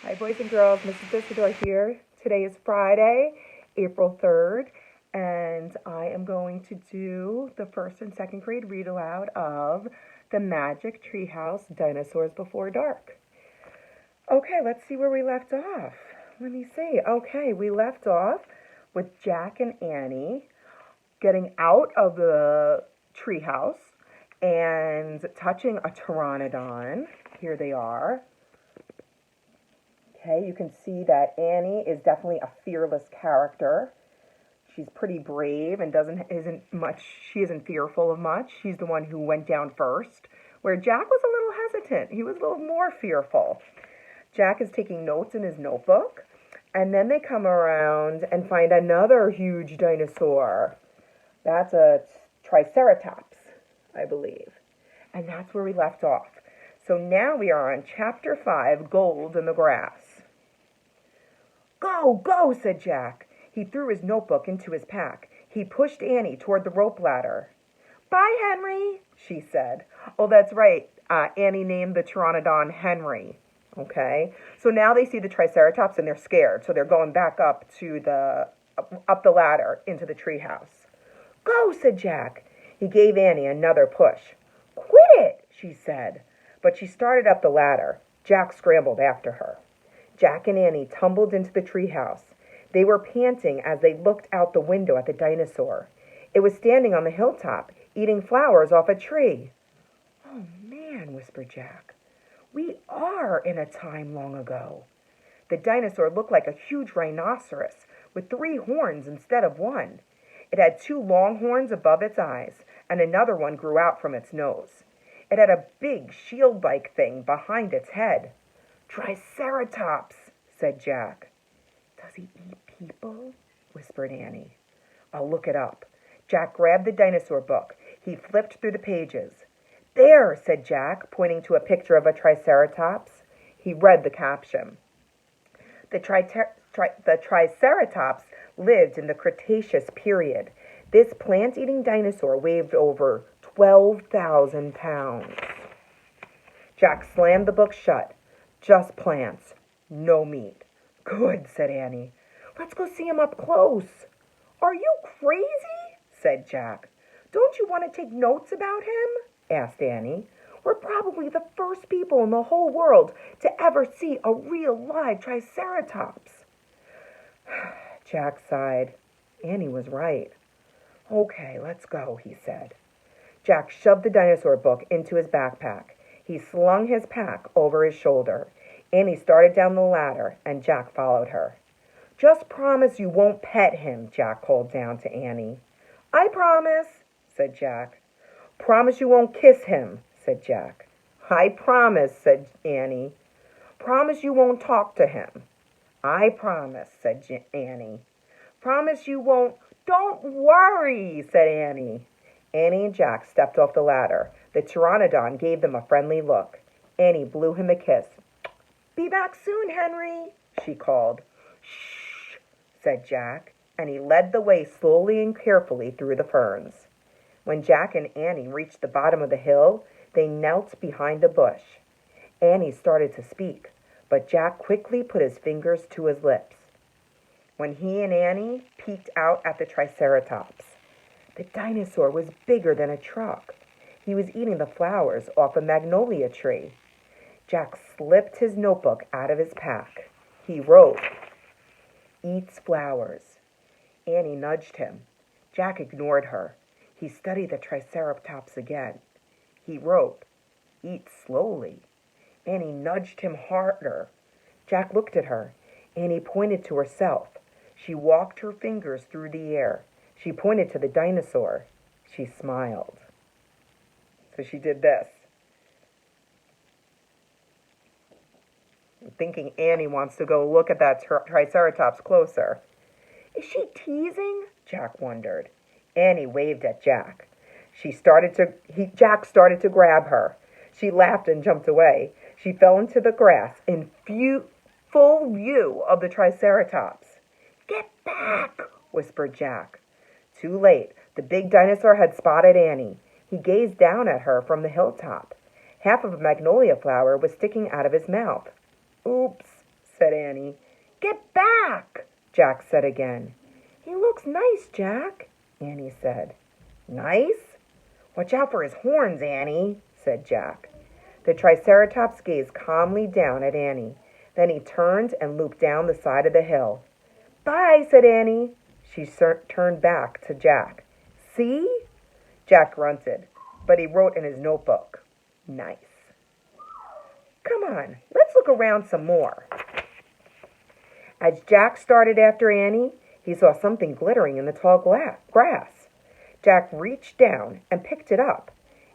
Hi, boys and girls. Mrs. Disidore here. Today is Friday, April 3rd, and I am going to do the first and second grade read aloud of The Magic Treehouse Dinosaurs Before Dark. Okay, let's see where we left off. Let me see. Okay, we left off with Jack and Annie getting out of the treehouse and touching a pteranodon. Here they are. Okay, you can see that Annie is definitely a fearless character. She's pretty brave and she isn't fearful of much. She's the one who went down first, where Jack was a little hesitant. He was a little more fearful. Jack is taking notes in his notebook, and then they come around and find another huge dinosaur. That's a Triceratops, I believe. And that's where we left off. So now we are on Chapter 5, Gold in the Grass. Go, go, said Jack. He threw his notebook into his pack. He pushed Annie toward the rope ladder. Bye, Henry, she said. Oh, that's right. Annie named the pteranodon Henry. Okay, so now they see the Triceratops and they're scared. So they're going back up the ladder into the treehouse. Go, said Jack. He gave Annie another push. Quit it, she said. But she started up the ladder. Jack scrambled after her. Jack and Annie tumbled into the treehouse. They were panting as they looked out the window at the dinosaur. It was standing on the hilltop, eating flowers off a tree. Oh, man, whispered Jack. We are in a time long ago. The dinosaur looked like a huge rhinoceros with 3 horns instead of 1. It had 2 long horns above its eyes, and another one grew out from its nose. It had a big shield-like thing behind its head. Triceratops, said Jack. Does he eat people? Whispered Annie. I'll look it up. Jack grabbed the dinosaur book. He flipped through the pages. There, said Jack, pointing to a picture of a Triceratops. He read the caption. The Triceratops lived in the Cretaceous period. This plant-eating dinosaur weighed over 12,000 pounds. Jack slammed the book shut. Just plants, no meat. Good, said Annie. Let's go see him up close. Are you crazy? Said Jack. Don't you want to take notes about him? Asked Annie. We're probably the first people in the whole world to ever see a real live Triceratops. Jack sighed. Annie was right. Okay, let's go, he said. Jack shoved the dinosaur book into his backpack. He slung his pack over his shoulder. Annie started down the ladder, and Jack followed her. Just promise you won't pet him, Jack called down to Annie. I promise, said Jack. Promise you won't kiss him, said Jack. I promise, said Annie. Promise you won't talk to him. I promise, said Annie. Promise you won't. Don't worry, said Annie. Annie and Jack stepped off the ladder. The pteranodon gave them a friendly look. Annie blew him a kiss. Be back soon, Henry, she called. Shh, said Jack, and he led the way slowly and carefully through the ferns. When Jack and Annie reached the bottom of the hill, they knelt behind a bush. Annie started to speak, but Jack quickly put his fingers to his lips. When he and Annie peeked out at the Triceratops, the dinosaur was bigger than a truck. He was eating the flowers off a magnolia tree. Jack slipped his notebook out of his pack. He wrote, Eats flowers. Annie nudged him. Jack ignored her. He studied the Triceratops again. He wrote, Eat slowly. Annie nudged him harder. Jack looked at her. Annie pointed to herself. She walked her fingers through the air. She pointed to the dinosaur. She smiled. So she did this. Thinking Annie wants to go look at that Triceratops closer. Is she teasing? Jack wondered. Annie waved at Jack. Jack started to grab her. She laughed and jumped away. She fell into the grass in full view of the Triceratops. Get back, whispered Jack. Too late. The big dinosaur had spotted Annie. He gazed down at her from the hilltop. Half of a magnolia flower was sticking out of his mouth. Oops, said Annie. Get back, Jack said again. He looks nice, Jack, Annie said. Nice? Watch out for his horns, Annie, said Jack. The Triceratops gazed calmly down at Annie. Then he turned and looped down the side of the hill. Bye, said Annie. She turned back to Jack. See? Jack grunted, but he wrote in his notebook. Nice. Come on, let's look around some more. As Jack started after Annie, he saw something glittering in the tall grass. Jack reached down and picked it up.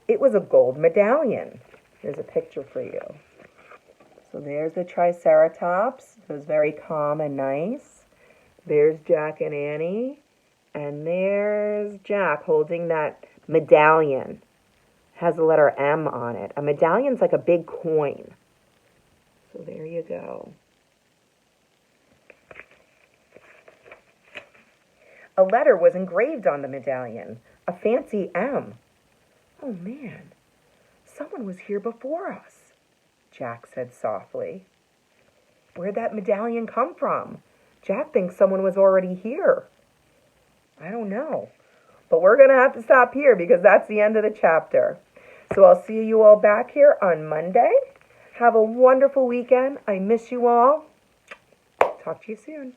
It was a gold medallion. Here's a picture for you. So there's the Triceratops. It was very calm and nice. There's Jack and Annie. And there's Jack holding that medallion. It has the letter M on it. A medallion's like a big coin. So there you go. A letter was engraved on the medallion, a fancy M. Oh, man, someone was here before us, Jack said softly. Where'd that medallion come from? Jack thinks someone was already here. I don't know, but we're going to have to stop here because that's the end of the chapter. So I'll see you all back here on Monday. Have a wonderful weekend. I miss you all. Talk to you soon.